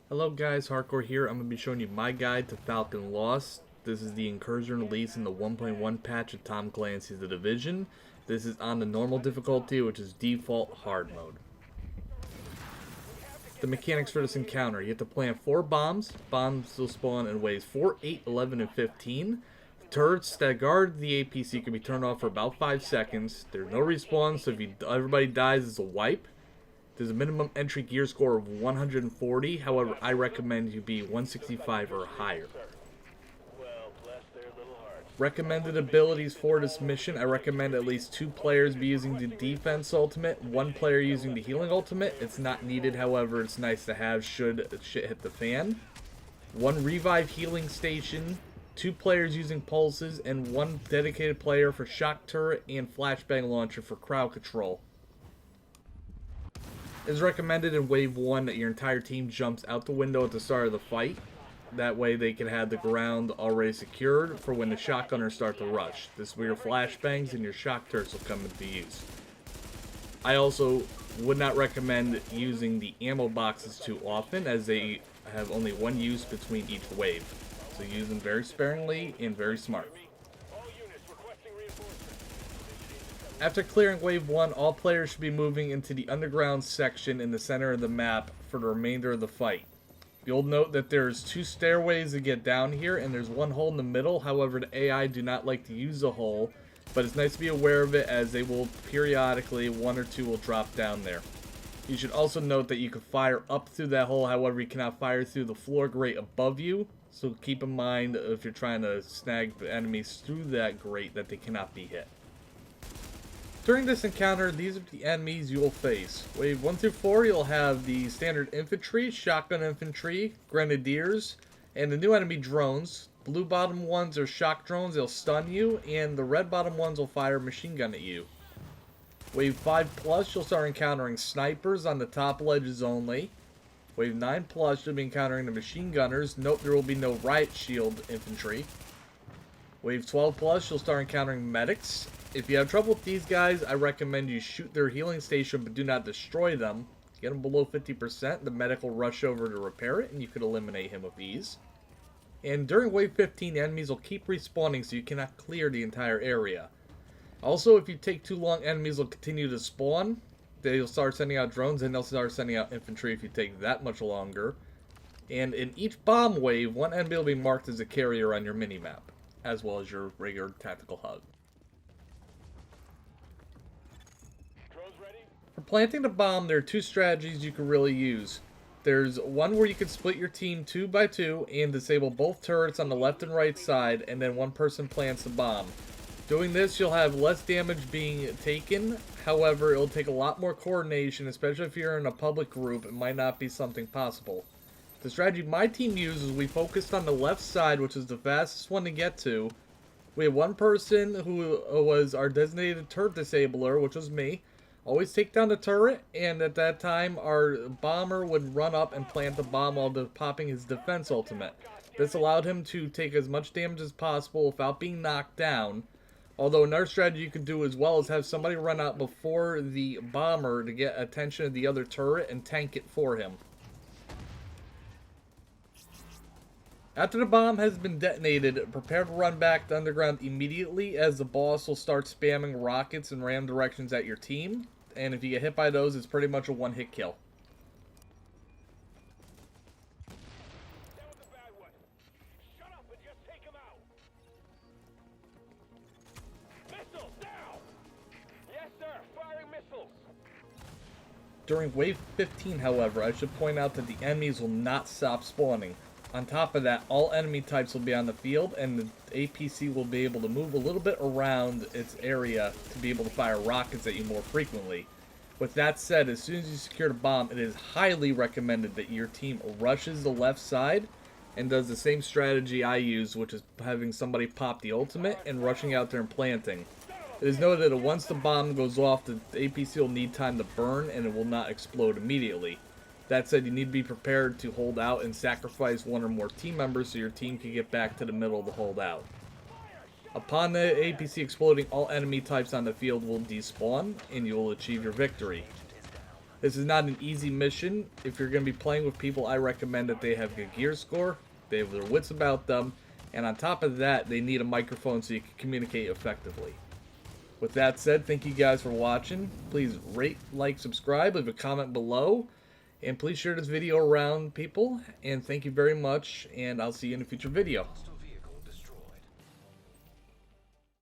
Hello guys, Hardcore here. I'm going to be showing you my guide to Falcon Lost. This is the Incursion release in the 1.1 patch of Tom Clancy's The Division. This is on the normal difficulty, which is default hard mode. The mechanics for this encounter: you have to plant 4 bombs. Bombs will spawn in waves 4, 8, 11, and 15. The turrets that guard the APC can be turned off for about 5 seconds. There's no respawn, so if everybody dies, it's a wipe. There's a minimum entry gear score of 140. However, I recommend you be 165 or higher. Recommended abilities for this mission: I recommend at least 2 players be using the defense ultimate, 1 player using the healing ultimate. It's not needed, however, it's nice to have should shit hit the fan. 1 revive healing station, 2 players using pulses, and 1 dedicated player for shock turret and flashbang launcher for crowd control. It is recommended in Wave 1 that your entire team jumps out the window at the start of the fight. That way they can have the ground already secured for when the shotgunners start to rush. This is where your flashbangs and your shock turrets will come into use. I also would not recommend using the ammo boxes too often, as they have only 1 use between each wave. So use them very sparingly and very smart. After clearing Wave 1, all players should be moving into the underground section in the center of the map for the remainder of the fight. You'll note that there's 2 stairways to get down here, and there's 1 hole in the middle. However, the AI do not like to use the hole, but it's nice to be aware of it, as they will periodically, 1 or 2 will drop down there. You should also note that you can fire up through that hole, however you cannot fire through the floor grate above you. So keep in mind, if you're trying to snag the enemies through that grate, that they cannot be hit. During this encounter, these are the enemies you will face. Wave 1 through 4, you'll have the standard infantry, shotgun infantry, grenadiers, and the new enemy drones. Blue bottom ones are shock drones, they'll stun you, and the red bottom ones will fire machine gun at you. Wave 5 plus, you'll start encountering snipers on the top ledges only. Wave 9 plus, you'll be encountering the machine gunners. Note there will be no riot shield infantry. Wave 12 plus, you'll start encountering medics. If you have trouble with these guys, I recommend you shoot their healing station, but do not destroy them. Get them below 50%, the medic will rush over to repair it, and you could eliminate him with ease. And during Wave 15, the enemies will keep respawning, so you cannot clear the entire area. Also, if you take too long, enemies will continue to spawn. They'll start sending out drones, and they'll start sending out infantry if you take that much longer. And in each bomb wave, 1 enemy will be marked as a carrier on your minimap, as well as your regular tactical hub. For planting the bomb, there are 2 strategies you can really use. There's one where you can split your team 2 by 2 and disable both turrets on the left and right side, and then 1 person plants the bomb. Doing this, you'll have less damage being taken. However, it'll take a lot more coordination, especially if you're in a public group. It might not be something possible. The strategy my team uses, we focused on the left side, which is the fastest one to get to. We had 1 person who was our designated turret disabler, which was me. Always take down the turret, and at that time, our bomber would run up and plant the bomb while popping his defense ultimate. This allowed him to take as much damage as possible without being knocked down. Although another strategy you could do as well is have somebody run out before the bomber to get attention of the other turret and tank it for him. After the bomb has been detonated, prepare to run back to underground immediately, as the boss will start spamming rockets and ram directions at your team. And if you get hit by those, it's pretty much a 1-hit kill. During Wave 15, however, I should point out that the enemies will not stop spawning. On top of that, all enemy types will be on the field, and the APC will be able to move a little bit around its area to be able to fire rockets at you more frequently. With that said, as soon as you secure the bomb, it is highly recommended that your team rushes the left side and does the same strategy I use, which is having somebody pop the ultimate and rushing out there and planting. It is noted that once the bomb goes off, the APC will need time to burn, and it will not explode immediately. That said, you need to be prepared to hold out and sacrifice 1 or more team members so your team can get back to the middle to hold out. Upon the APC exploding, all enemy types on the field will despawn, and you will achieve your victory. This is not an easy mission. If you're going to be playing with people, I recommend that they have good gear score, they have their wits about them, and on top of that, they need a microphone so you can communicate effectively. With that said, thank you guys for watching. Please rate, like, subscribe, leave a comment below, and please share this video around, people. And thank you very much, and I'll see you in a future video.